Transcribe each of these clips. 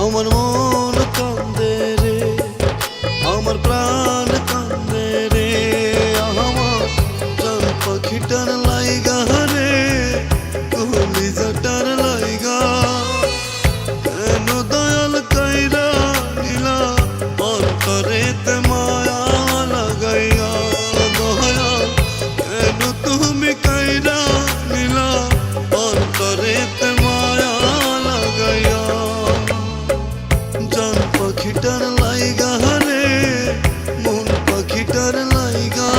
আমার মন কান্দে রে, আমার প্রাণ কান্দে রে, আমার প্রাণ পাখিটার লাইগা রে, কলিজাটার লাইগা। কেন দয়াল কাইরা নিলা অন্তরেতে মায়া লাগাইয়া, দয়াল কেন তুমি কাইরা নিলা অন্তরেতে মায়া লাগাইয়া। জান পাখিটার লাইগা রে, মন পাখিটার লাইগা।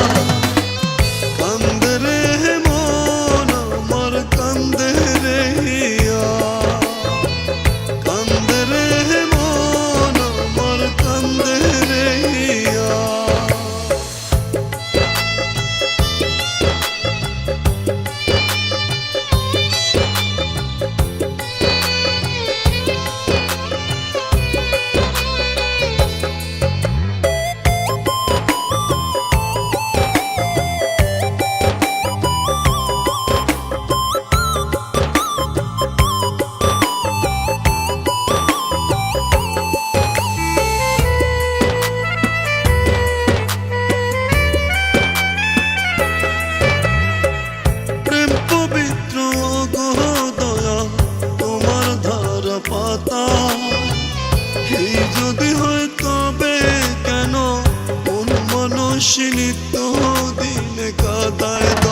কান্দে রে মন আমার কান্দে রে, কান্দে রে মন আমার কান্দে রে। পবিত্র গো দয়া তোমার ধারা পাতা, এই যদি হয় তবে কেন মন মানুষ নিত্য দিনে কাদায়।